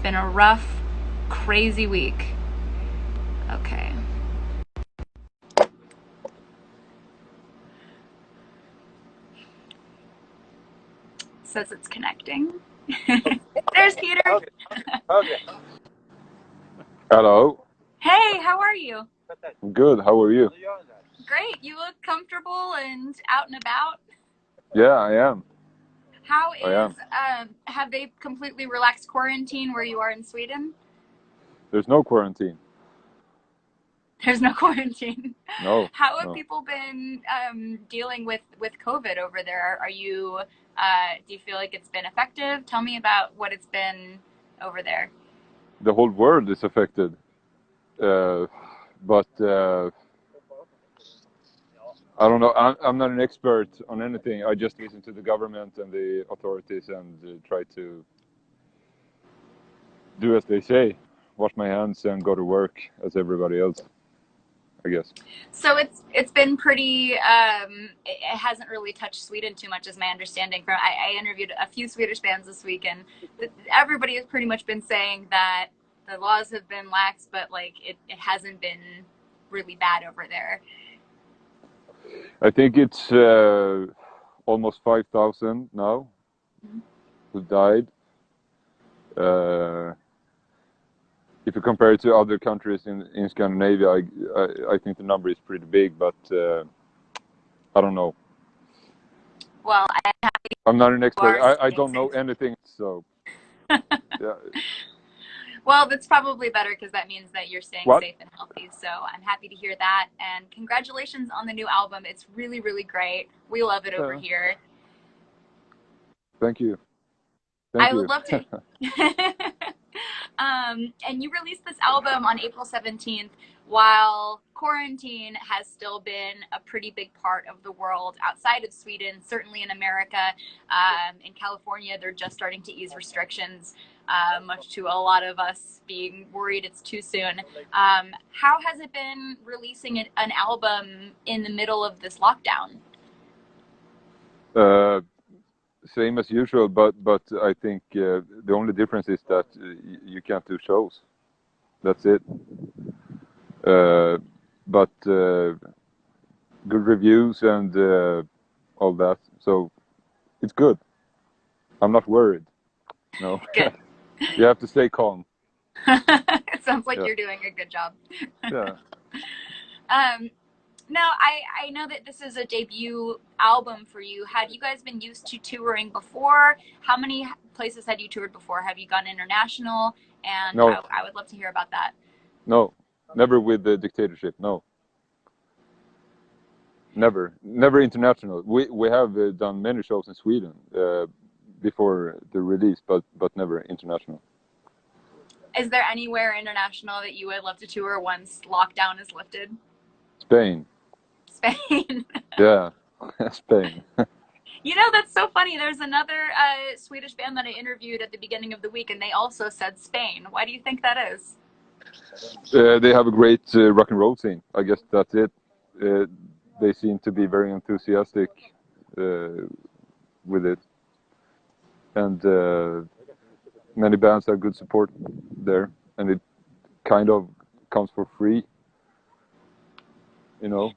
been a rough, crazy week. Okay. Says it's connecting. There's Peter. Okay. Okay. Hello. Hey, how are you? Good. How are you? Great. You look comfortable and out and about. Yeah, I am. How I is, am. have they completely relaxed quarantine where you are in Sweden? There's no quarantine. There's no quarantine. No. How have No. people been dealing with COVID over there? Are you, do you feel like it's been effective? Tell me about what it's been over there. The whole world is affected. But I don't know. I'm not an expert on anything. I just listen to the government and the authorities and try to do as they say. Wash my hands and go to work as everybody else, I guess. So it's been pretty. It hasn't really touched Sweden too much, is my understanding. From I interviewed a few Swedish bands this week, and everybody has pretty much been saying that the laws have been lax, but like it hasn't been really bad over there. I think it's almost 5,000 now who died. If you compare it to other countries in Scandinavia, I think the number is pretty big, but I don't know. Well, I'm not an expert. I staying don't know safe. anything, so yeah. Well, that's probably better because that means that you're staying What? safe and healthy. So I'm happy to hear that. And congratulations on the new album. It's really, really great. We love it over here. Thank you. Thank I would you. love to. And you released this album on April 17th while quarantine has still been a pretty big part of the world outside of Sweden, certainly in America. In California, they're just starting to ease restrictions, much to a lot of us being worried it's too soon. How has it been releasing an album in the middle of this lockdown? Same as usual, but I think the only difference is that you can't do shows. That's it. But good reviews and all that, so it's good. I'm not worried. No. Good. You have to stay calm. It sounds like Yeah. you're doing a good job. Yeah. Now, I know that this is a debut album for you. Had you guys been used to touring before? How many places had you toured before? Have you gone international? And No. I would love to hear about that. No, never with the Dictatorship. No, never international. We have done many shows in Sweden before the release, but never international. Is there anywhere international that you would love to tour once lockdown is lifted? Spain. Spain. Yeah, Spain. You know, that's so funny. There's another Swedish band that I interviewed at the beginning of the week, and they also said Spain. Why do you think that is? They have a great rock and roll scene. I guess that's it. They seem to be very enthusiastic with it, and many bands have good support there, and it kind of comes for free, you know.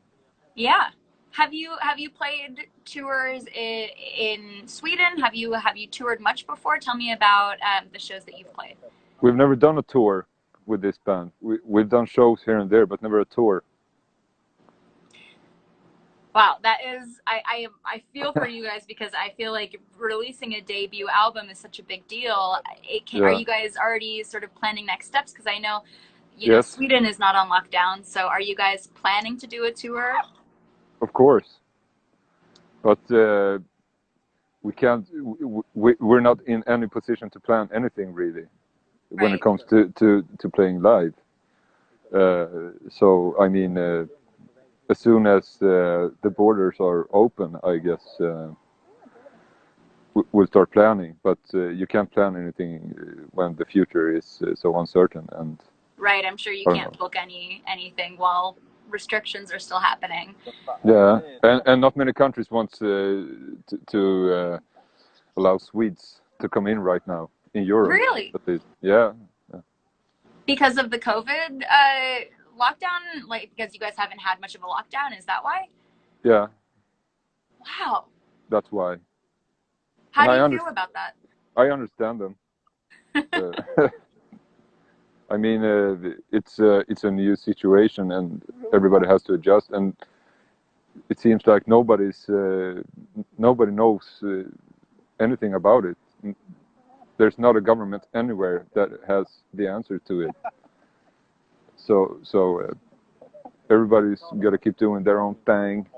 Yeah. Have you played tours in Sweden? Have you toured much before? Tell me about the shows that you've played. We've never done a tour with this band. We've done shows here and there, but never a tour. Wow, that is I feel for you guys because I feel like releasing a debut album is such a big deal. Are you guys already sort of planning next steps? Because I know, you know, Sweden is not on lockdown. So are you guys planning to do a tour? Of course, but we can't. We're not in any position to plan anything really when it comes to playing live. So I mean, as soon as the borders are open, I guess we'll start planning. But you can't plan anything when the future is so uncertain. And right, I'm sure you can't book anything while restrictions are still happening. Yeah, and not many countries want to allow Swedes to come in right now in Europe. Really? At least. Yeah. Because of the COVID lockdown? Like, because you guys haven't had much of a lockdown? Is that why? Yeah, Wow. that's why. How And do you feel about that? I understand them. I mean, it's a new situation, and everybody has to adjust. And it seems like nobody knows anything about it. There's not a government anywhere that has the answer to it. So everybody's got to keep doing their own thing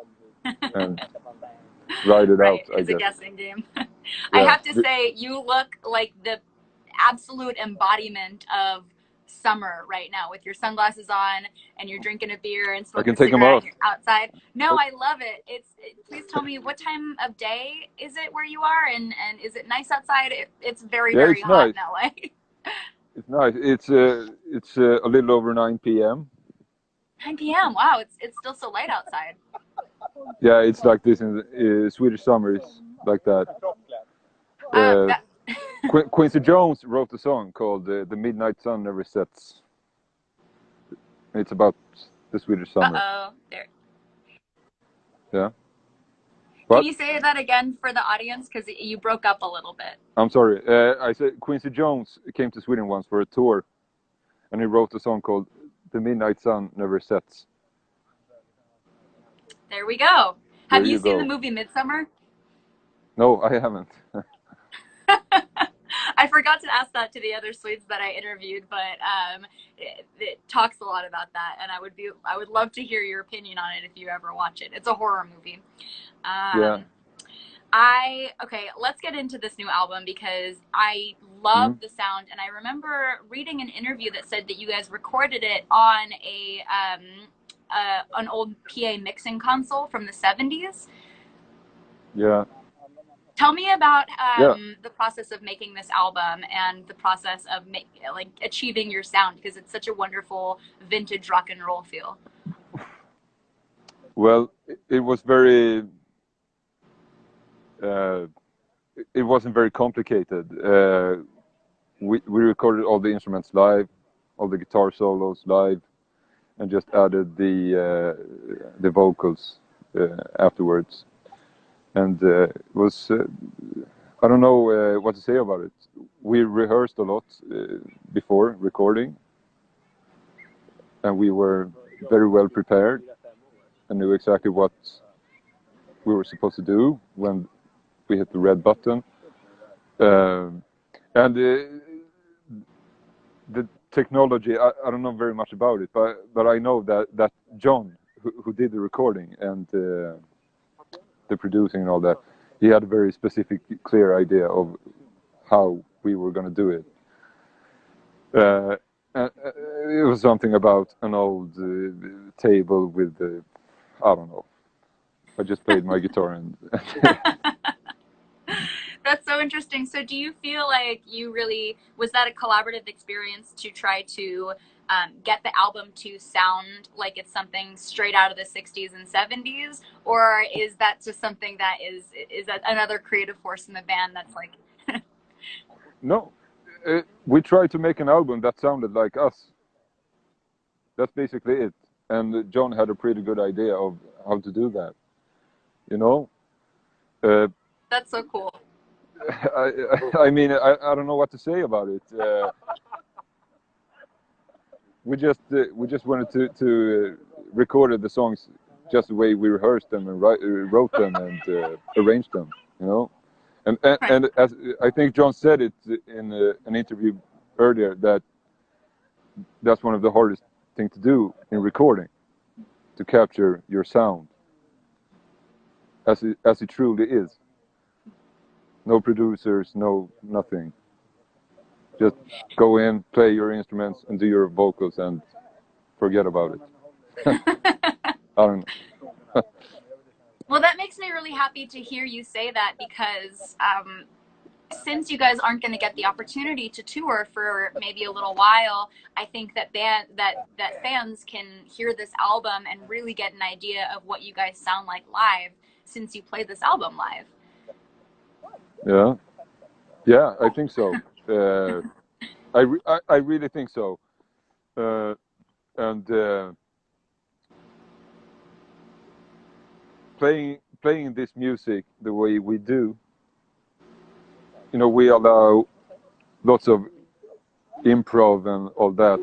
and ride it out, I It's a guess. guessing game. I Yeah. have to say, you look like the absolute embodiment of summer right now with your sunglasses on and you're drinking a beer and I smoking can a take them cigarette off. and you're outside. No, I love it. Please tell me, what time of day is it where you are, and is it nice outside? It's very, Yeah, very it's hot nice. in LA. It's nice. It's a little over 9 p.m. 9 p.m. Wow, it's still so light outside. Yeah, it's like this in Swedish summer. It's like that. That Quincy Jones wrote a song called "The Midnight Sun Never Sets." It's about the Swedish summer. uh-oh. There. Yeah. Can What? you say that again for the audience? Because you broke up a little bit. I'm sorry. I said Quincy Jones came to Sweden once for a tour, and he wrote a song called "The Midnight Sun Never Sets." There we go. There Have you you seen go. the movie Midsummer? No, I haven't. I forgot to ask that to the other Swedes that I interviewed, but it talks a lot about that, and I would love to hear your opinion on it if you ever watch it. It's a horror movie. Yeah. Okay, let's get into this new album because I love the sound, and I remember reading an interview that said that you guys recorded it on an old PA mixing console from the 70s. Yeah. Tell me about Yeah. the process of making this album and the process of achieving your sound, because it's such a wonderful vintage rock and roll feel. Well, it was very. It wasn't very complicated. We recorded all the instruments live, all the guitar solos live, and just added the vocals afterwards. And it was I don't know what to say about it. We rehearsed a lot before recording, and we were very well prepared and knew exactly what we were supposed to do when we hit the red button. And the technology, I don't know very much about it, but I know that John, who did the recording and the producing and all that, he had a very specific, clear idea of how we were going to do it. It was something about an old table with, I don't know. I just played my guitar and. That's so interesting. So do you feel like was that a collaborative experience to try to get the album to sound like it's something straight out of the 60s and 70s? Or is that just something that is that another creative force in the band that's like... No, we tried to make an album that sounded like us. That's basically it. And John had a pretty good idea of how to do that. You know? That's so cool. I mean, I don't know what to say about it. We just wanted to record the songs just the way we rehearsed them and wrote them and arranged them, you know. And as I think John said it in an interview earlier, that's one of the hardest things to do in recording, to capture your sound as it truly is. No producers, no nothing. Just go in, play your instruments, and do your vocals, and forget about it. I don't know. Well, that makes me really happy to hear you say that, because since you guys aren't going to get the opportunity to tour for maybe a little while, I think that fans can hear this album and really get an idea of what you guys sound like live, since you played this album live. Yeah, I think so. I really think so. And playing this music the way we do, we allow lots of improv and all that.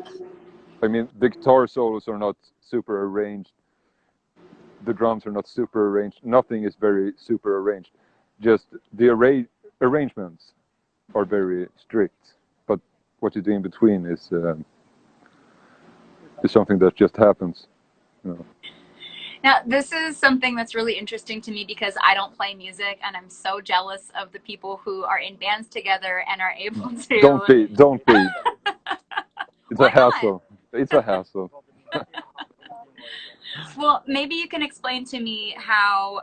I mean, the guitar solos are not super arranged. The drums are not super arranged. Nothing is very super arranged. Just the arrangements are very strict. But what you do in between is something that just happens. Now, this is something that's really interesting to me because I don't play music, and I'm so jealous of the people who are in bands together and are able to. Don't be. It's Why a hassle. Not? It's a hassle. Well, maybe you can explain to me how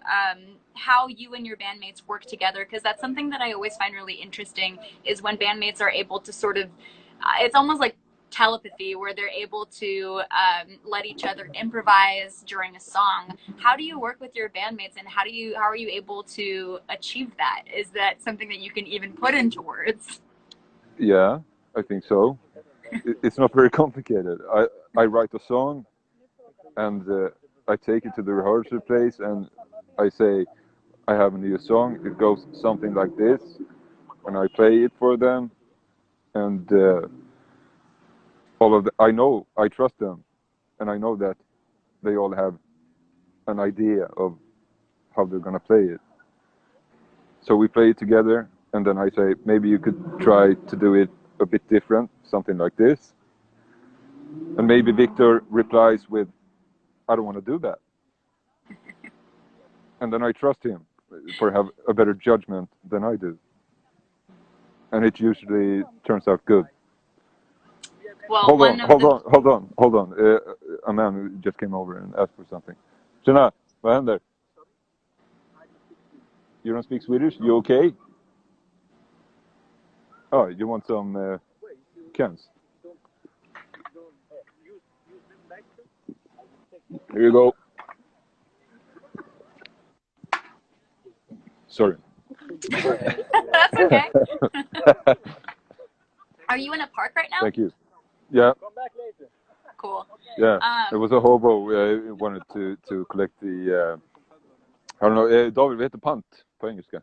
you and your bandmates work together, because that's something that I always find really interesting. Is when bandmates are able to sort of, it's almost like telepathy, where they're able to let each other improvise during a song. How do you work with your bandmates, and how are you able to achieve that? Is that something that you can even put into words? Yeah, I think so. It's not very complicated. I write a song, and I take it to the rehearsal place, and I say, I have a new song. It goes something like this, and I play it for them, and I trust them, and I know that they all have an idea of how they're gonna play it. So we play it together, and then I say, maybe you could try to do it a bit different, something like this. And maybe Victor replies with, I don't want to do that. And then I trust him for have a better judgment than I do. And it usually turns out good. Well, Hold on. A man just came over and asked for something. Tjena, vad händer? You don't speak Swedish? You okay? Oh, you want some cans? Here you go. Sorry. That's okay. Are you in a park right now? Thank you. Yeah. Cool. Yeah. There was a hobo who wanted to collect the. I don't know. David, vad heter pant på engelska?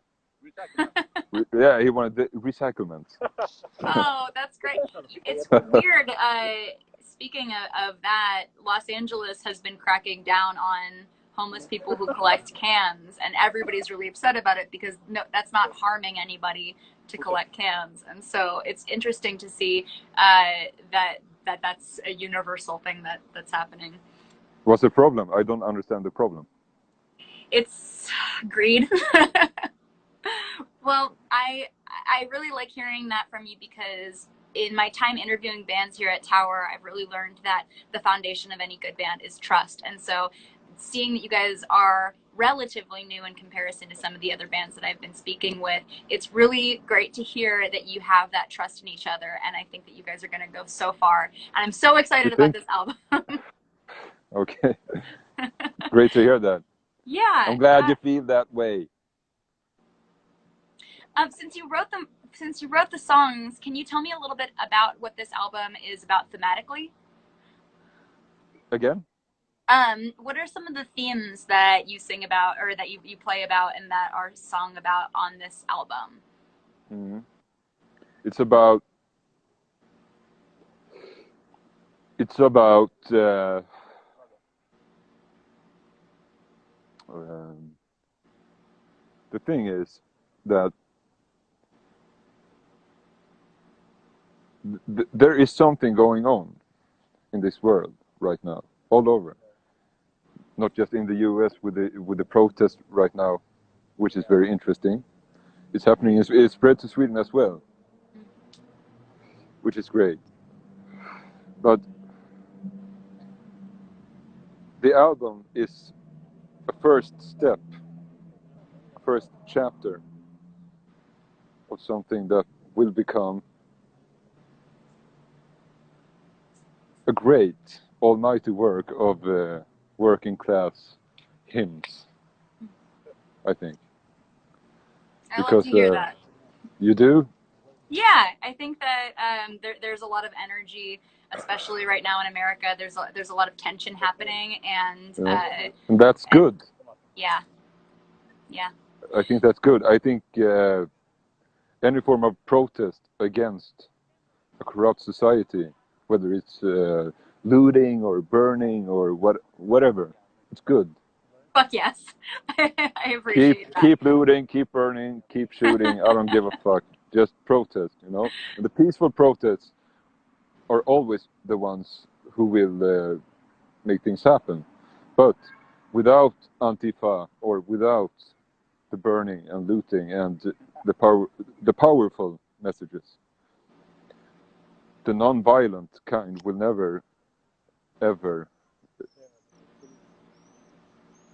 Yeah, he wanted the recyclement. Oh, that's great. It's weird. Speaking of that, Los Angeles has been cracking down on homeless people who collect cans, and everybody's really upset about it because no, that's not harming anybody to collect cans. And so it's interesting to see that's a universal thing that's happening. What's the problem? I don't understand the problem. It's greed. Well, I really like hearing that from you because in my time interviewing bands here at Tower, I've really learned that the foundation of any good band is trust. And so seeing that you guys are relatively new in comparison to some of the other bands that I've been speaking with, it's really great to hear that you have that trust in each other. And I think that you guys are going to go so far. And I'm so excited about this album. Okay. Great to hear that. Yeah. I'm glad you feel that way. Since you wrote the songs, can you tell me a little bit about what this album is about thematically? Again? What are some of the themes that you sing about or that you play about and that are sung about on this album? Mm-hmm. It's about the thing is that there is something going on in this world right now, all over. Not just in the US with the protest right now, which is very interesting. It's happening. It's spread to Sweden as well, which is great. But the album is a first step, a first chapter of something that will become a great almighty work of working class hymns, I think. I love to hear that. You do? Yeah, I think that there's a lot of energy, especially right now in America. There's a lot of tension happening, Yeah. And that's good. Yeah, yeah. I think that's good. I think any form of protest against a corrupt society, whether it's looting or burning or whatever, it's good. Fuck yes, I appreciate that. Keep looting, keep burning, keep shooting. I don't give a fuck. Just protest, you know. And the peaceful protests are always the ones who will make things happen. But without Antifa or without the burning and looting and the powerful messages, the non-violent kind will never, ever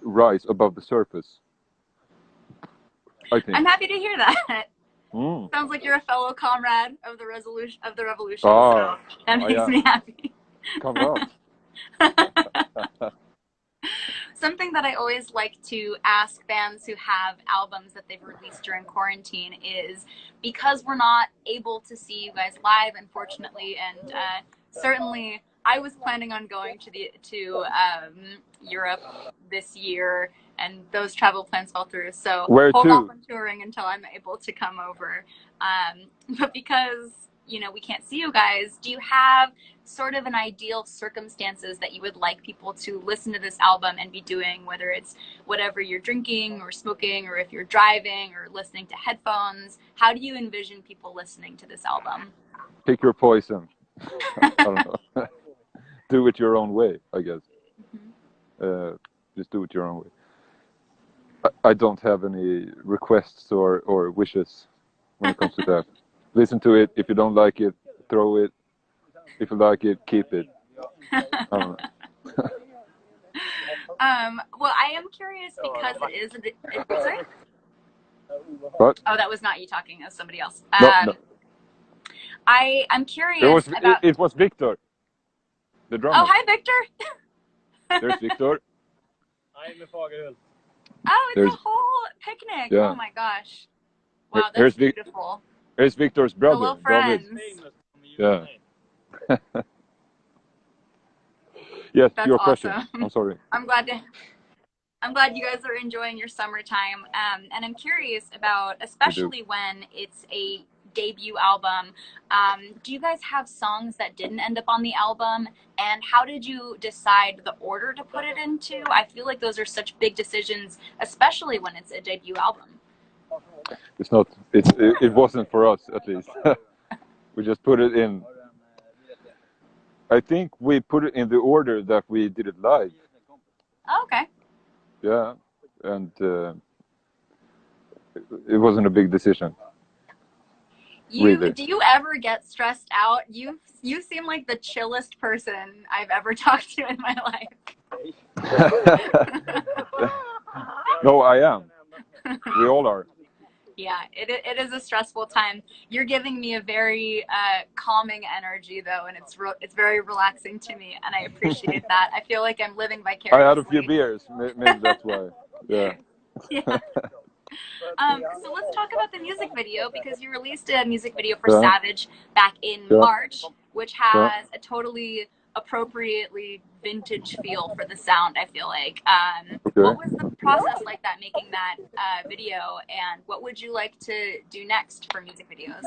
rise above the surface. I think. I'm happy to hear that. Mm. Sounds like you're a fellow comrade of the revolution. Ah, So that makes me happy. Come on. Something that I always like to ask bands who have albums that they've released during quarantine is, because we're not able to see you guys live, unfortunately, and certainly I was planning on going to Europe this year, and those travel plans fell through. So Where hold to? off on touring until I'm able to come over. But because we can't see you guys, do you have sort of an ideal circumstances that you would like people to listen to this album and be doing, whether it's whatever you're drinking or smoking, or if you're driving or listening to headphones? How do you envision people listening to this album? Pick your poison. I don't know. Do it your own way, I guess. Just do it your own way. I don't have any requests or wishes when it comes to that. Listen to it. If you don't like it, throw it. If you like it, keep it. I don't know. Well, I am curious because it is. Sorry? What? Oh, that was not you talking. That was somebody else. No. I'm curious about. It was Victor, the drummer. Oh, hi, Victor. There's Victor. Oh, it's a whole picnic. Yeah. Oh my gosh. Wow, that's beautiful. Here's Victor's brother. Hello, friends. Yeah. Yes, that's your awesome. question. I'm sorry. I'm glad you guys are enjoying your summertime. And I'm curious about, especially when it's a debut album, do you guys have songs that didn't end up on the album, and how did you decide the order to put it into? I feel like those are such big decisions, especially when it's a debut album. It's not. It wasn't for us, at least. We just put it in. I think we put it in the order that we did it live. Oh, okay. Yeah, and it wasn't a big decision. Really. Do you ever get stressed out? You seem like the chillest person I've ever talked to in my life. No, I am. We all are. Yeah, it is a stressful time. You're giving me a very calming energy, though, and it's very relaxing to me, and I appreciate that. I feel like I'm living vicariously. I had a few beers, maybe that's why. Yeah. Yeah. So let's talk about the music video, because you released a music video for Savage back in March, which has a totally appropriately vintage feel for the sound, I feel like. What was the process like that, making that video, and what would you like to do next for music videos?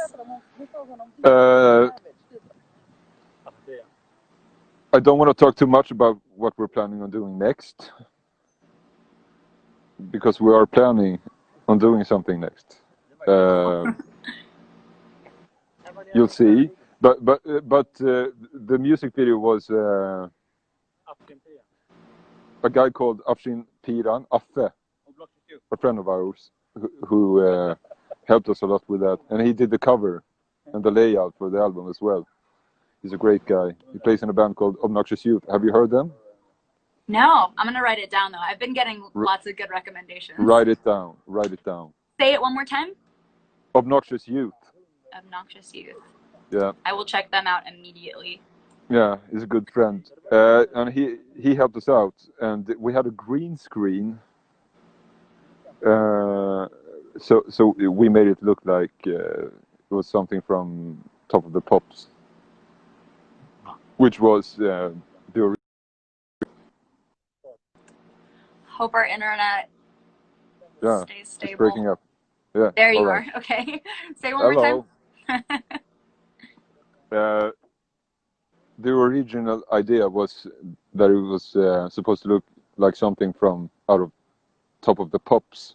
I don't want to talk too much about what we're planning on doing next, because we are planning on doing something next. You'll see. But the music video was a guy called Afshin Piran, Affe, a friend of ours, who helped us a lot with that, and he did the cover and the layout for the album as well. He's a great guy. He plays in a band called Obnoxious Youth. Have you heard them? No, I'm gonna write it down though. I've been getting lots of good recommendations. Write it down. Write it down. Say it one more time. Obnoxious Youth. Obnoxious Youth. Yeah. I will check them out immediately. Yeah, he's a good friend, and he helped us out, and we had a green screen. So we made it look like It was something from Top of the Pops, which was the Hope our internet stays It's stable. breaking up. Yeah. There you right. are. Okay. Say one Hello. more time. The original idea was that it was supposed to look like something from out of Top of the Pops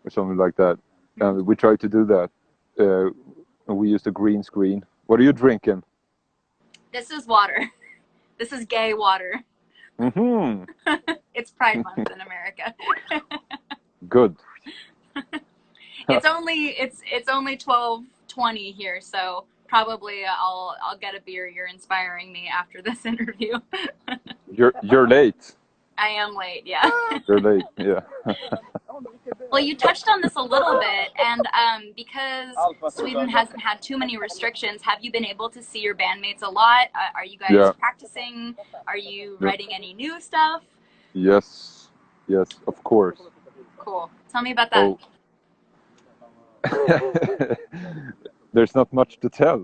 or something like that. And we tried to do that. And we used a green screen. What are you drinking? This is water. This is gay water. Mm-hmm. It's Pride Month in America. Good. It's only 12:20 here, so probably I'll get a beer. You're inspiring me after this interview. You're late. I am late, yeah. You're late, yeah. Well, you touched on this a little bit, and because Sweden hasn't had too many restrictions, have you been able to see your bandmates a lot? Are you guys practicing? Are you writing any new stuff? Yes, of course. Cool. Tell me about that. Oh. There's not much to tell.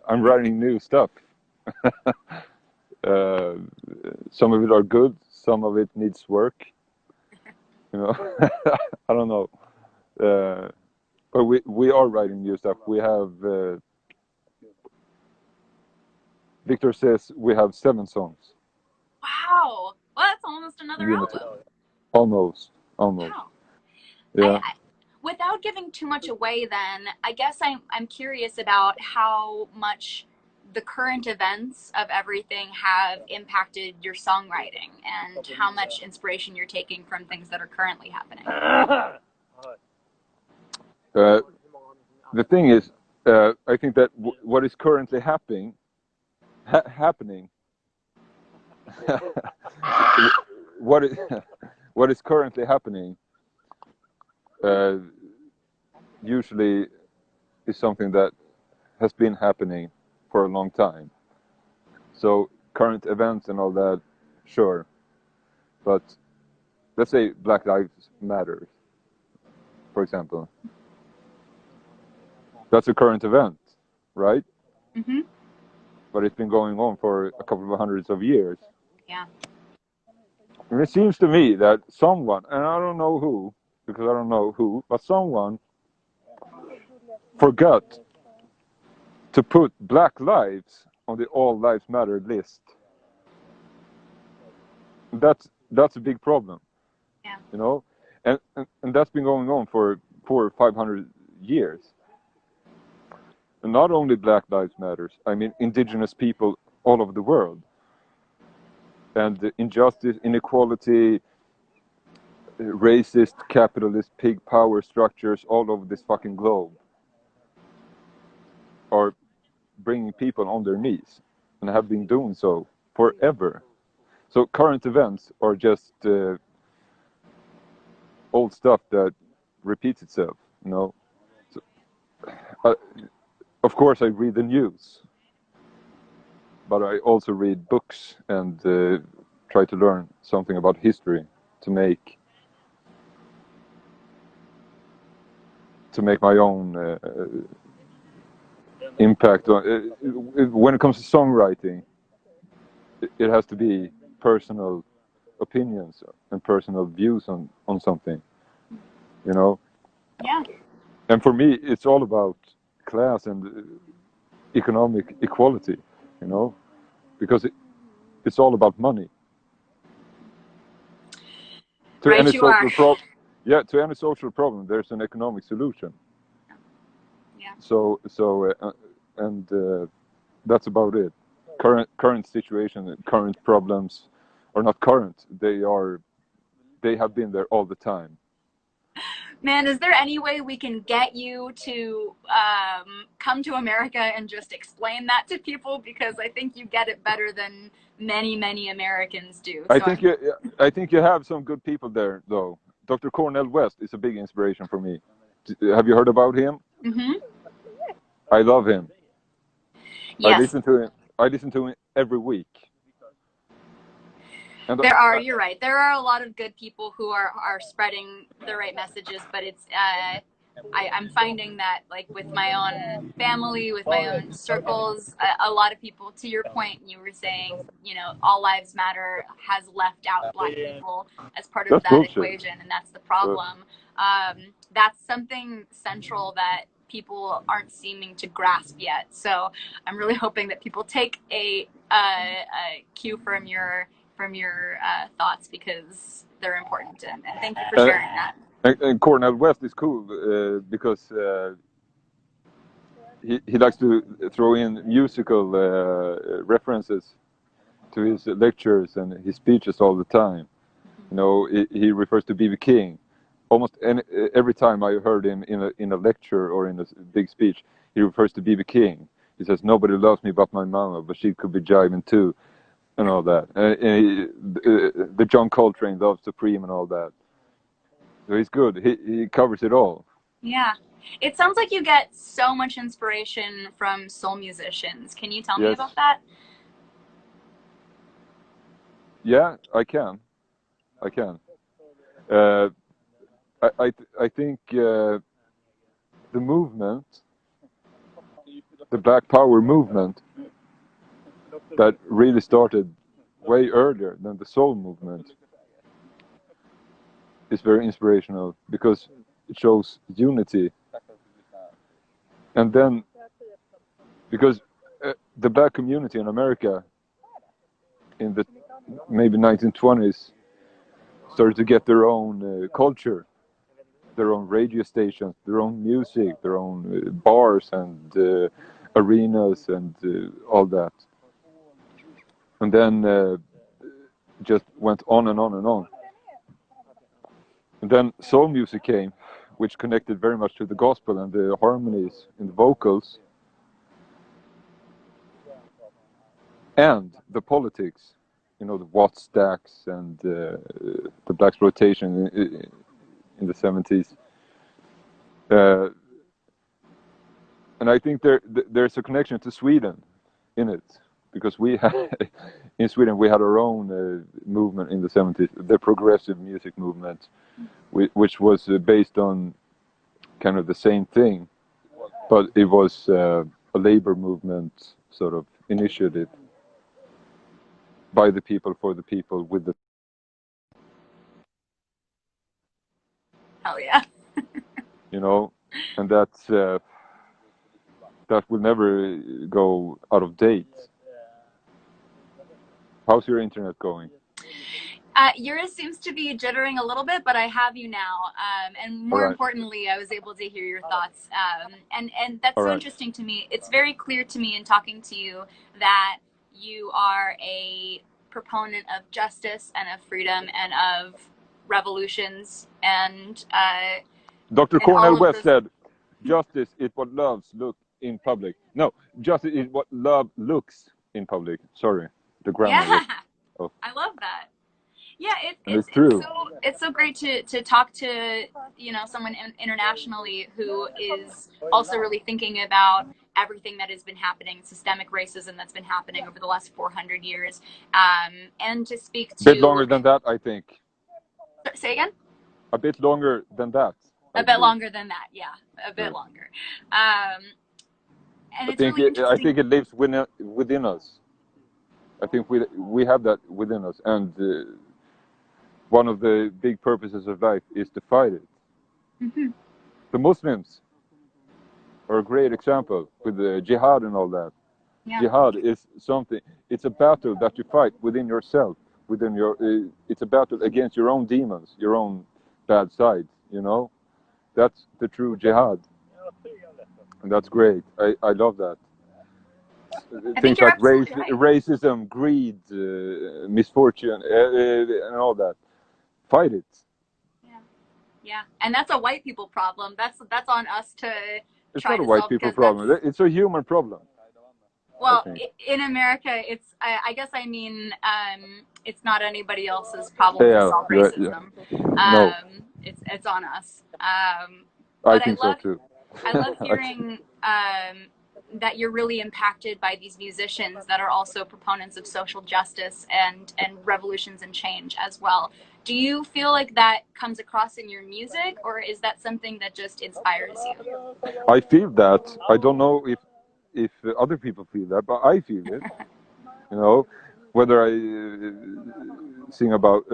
I'm writing new stuff. Some of it are good, some of it needs work. You know, I don't know. But we are writing new stuff. We have Victor says we have 7 songs. Wow, well, that's almost another album. Almost. Wow. Yeah. Without giving too much away, then I guess I'm curious about how much the current events of everything have impacted your songwriting and how much inspiration you're taking from things that are currently happening. The thing is, I think that what is currently happening, what is currently happening, usually is something that has been happening for a long time. So current events and all that, sure, but let's say Black Lives Matter, for example. That's a current event, right? Mm-hmm. But it's been going on for a couple of hundreds of years. Yeah. And it seems to me that someone, and I don't know who, because I don't know who, but someone forgot to put Black lives on the All Lives Matter list. That's a big problem. Yeah. You know, and that's been going on for 400 or 500 years. And not only Black Lives Matters, I mean indigenous people all over the world. And the injustice, inequality, racist, capitalist, pig power structures all over this fucking globe are bringing people on their knees and have been doing so forever. So current events are just old stuff that repeats itself, you know. So, of course, I read the news, but I also read books and try to learn something about history to make my own impact on. When it comes to songwriting, it has to be personal opinions and personal views on something, you know. Yeah. And for me, it's all about class and economic equality, you know, because it's all about money. To Right, any you are. To any social problem, there's an economic solution. Yeah. So that's about it. Current situation, current problems, are not current. They have been there all the time. Man, is there any way we can get you to come to America and just explain that to people? Because I think you get it better than many Americans do. I think you have some good people there, though. Dr. Cornel West is a big inspiration for me. Have you heard about him? Mm-hmm. I love him. Yes. I listen to him every week. And you're right. There are a lot of good people who are spreading the right messages, but it's I'm finding that, like, with my own family, with my own circles, a lot of people, to your point, you were saying, all lives matter has left out Black people as part of That's that bullshit. equation, and that's the problem. That's something central that people aren't seeming to grasp yet. So I'm really hoping that people take a cue from your thoughts, because they're important, and thank you for sharing that. And Cornel West is cool because he likes to throw in musical references to his lectures and his speeches all the time. He refers to B.B. King. Almost every time I heard him in a lecture or in a big speech, he refers to B.B. King. He says, "Nobody loves me but my mama, but she could be jiving too," and all that. The John Coltrane, Love Supreme, and all that. So he's good. He covers it all. Yeah. It sounds like you get so much inspiration from soul musicians. Can you tell me about that? Yeah, I can. I think the movement, the Black Power movement, that really started way earlier than the soul movement, is very inspirational because it shows unity. And then, because the Black community in America in the maybe 1920s started to get their own culture, their own radio stations, their own music, their own bars and arenas and all that. And then just went on and on and on. And then soul music came, which connected very much to the gospel and the harmonies in the vocals. And the politics, the Watt stacks and the blaxploitation in the 70s. And I think there's a connection to Sweden in it, because in Sweden we had our own movement in the 70s, the progressive music movement, which was based on kind of the same thing, but it was a labor movement sort of initiative by the people, for the people, with the... Hell yeah. And that's that will never go out of date. How's your internet going? Yours seems to be jittering a little bit, but I have you now. And more importantly, I was able to hear your thoughts. And that's so interesting to me. It's very clear to me in talking to you that you are a proponent of justice and of freedom and of revolutions. And Dr. Cornel West said, "Justice is what loves look in public." No, justice is what love looks in public. Sorry, the grammar. Yeah, I love that. Yeah, it's true. It's so great to talk to someone internationally who is also really thinking about everything that has been happening, systemic racism that's been happening over the last 400 years, and to speak to... A bit longer than that, I think. Say again? A bit longer than that. A bit longer than that, yeah, a bit longer. And I think it lives within us. I think we have that within us, and one of the big purposes of life is to fight it. Mm-hmm. The Muslims are a great example with the jihad and all that. Yeah. Jihad is something, it's a battle that you fight within yourself, it's a battle against your own demons, your own bad sides, That's the true jihad. And that's great. I love that. Things like racism, greed, misfortune, and all that. Fight it. Yeah, and that's a white people problem. That's on us to it's try not to a white people problem. It's a human problem. Well, in America, it's I guess I mean it's not anybody else's problem to solve racism. No. It's on us. I think so too. I love hearing that you're really impacted by these musicians that are also proponents of social justice and revolutions and change as well. Do you feel like that comes across in your music, or is that something that just inspires you? I feel that. I don't know if other people feel that, but I feel it. You know, whether I sing about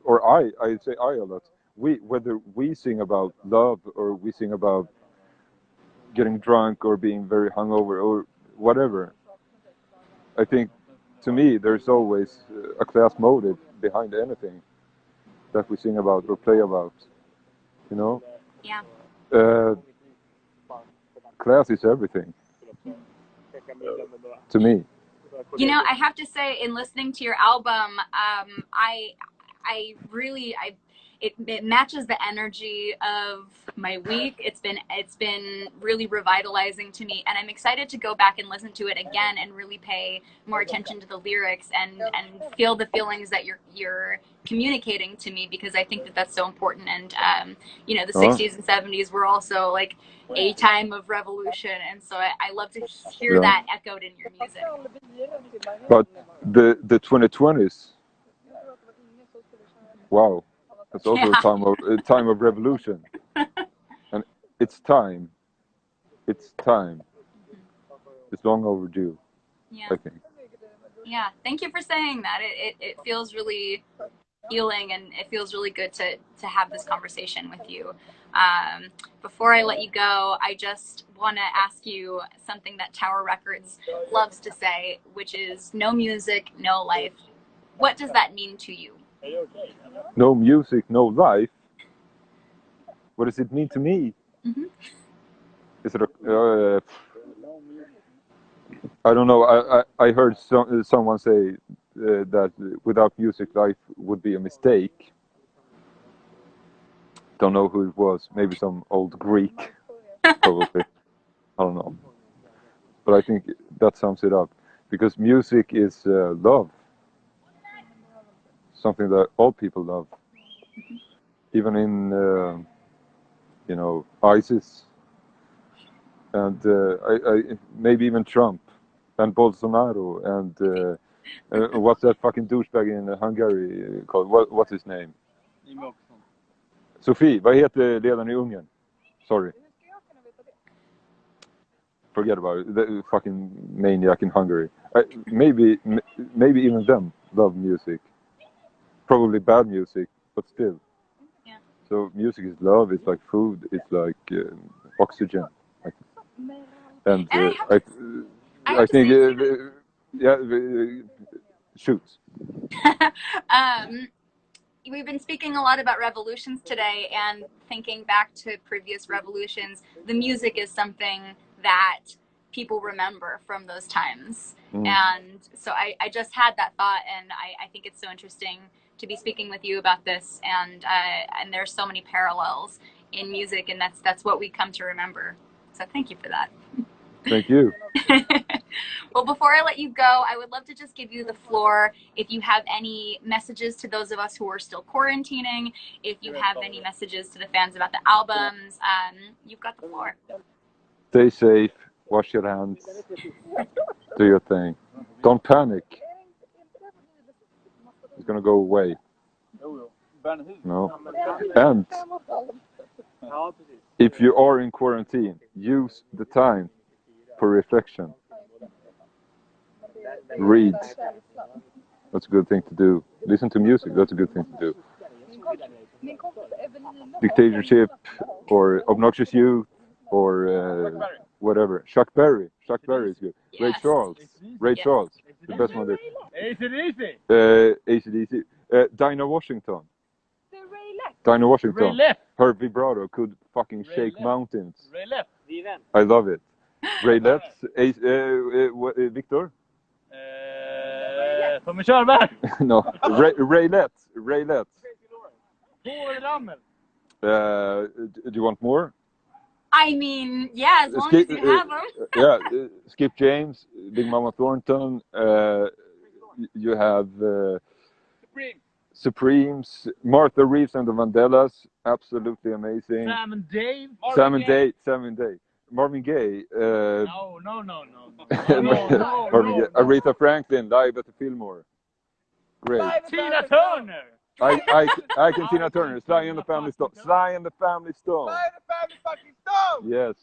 or I say I a lot. Whether we sing about love or we sing about getting drunk or being very hungover or whatever. I think, to me, there's always a class motive behind anything that we sing about or play about. You know? Yeah. Class is everything. To me. You know, I have to say, in listening to your album, it matches the energy of my week. It's been really revitalizing to me, and I'm excited to go back and listen to it again and really pay more attention to the lyrics and feel the feelings that you're communicating to me, because I think that that's so important. And you know, the 60s and 70s were also like a time of revolution, and so I love to hear that echoed in your music. But the 2020s, wow, that's also a time of revolution, and it's time. It's time. It's long overdue. I think. Yeah, thank you for saying that. It feels really healing, and it feels really good to have this conversation with you. Before I let you go, I just want to ask you something that Tower Records loves to say, which is no music, no life. What does that mean to you? No music, no life. What does it mean to me? Mm-hmm. Is it I don't know. I heard someone say that without music, life would be a mistake. Don't know who it was. Maybe some old Greek, probably. I don't know. But I think that sums it up. Because music is love. Something that all people love. Even in, you know, ISIS. And maybe even Trump. And Bolsonaro. And what's that fucking douchebag in Hungary called? What's his name? Sofie, vad heter ledaren i Ungern? Sorry. Forget about it. The fucking maniac in Hungary. Maybe even them love music. Probably bad music, but still. Yeah. So music is love. It's like food. It's like oxygen. And I think shoot. We've been speaking a lot about revolutions today, and thinking back to previous revolutions, the music is something that people remember from those times. And so I just had that thought, and I think it's so interesting to be speaking with you about this, and there's so many parallels in music, and that's what we come to remember. So thank you for that. Thank you. Well, before I let you go, I would love to just give you the floor. If you have any messages to those of us who are still quarantining, if you have any messages to the fans about the albums, you've got the floor. Stay safe. Wash your hands. Do your thing. Don't panic. It's gonna go away. No. And if you are in quarantine, use the time for reflection. Read. That's a good thing to do. Listen to music. That's a good thing to do. Dictatorship or Obnoxious Youth or whatever. Chuck Berry. Chuck Berry is good. Yes. Ray Charles. The best one there. AC/DC. Dinah Washington. Dinah Washington. Her vibrato could fucking shake mountains. I love it. Ray Letts. Victor? Tommy Körberg. No. Ray Letts. Do you want more? I mean, yeah, as long as you have them. Yeah, Skip James, Big Mama Thornton. You have Supremes, Martha Reeves and the Vandellas, absolutely amazing. Sam and Dave. Sam and Dave. Marvin Gaye. No. Marvin Gaye. Aretha Franklin, Live at the Fillmore. Great. Tina Turner. I can Tina Turner. Sly and the Family Stone. Sly and the Family Stone. Sly and the Family fucking Stone. Yes.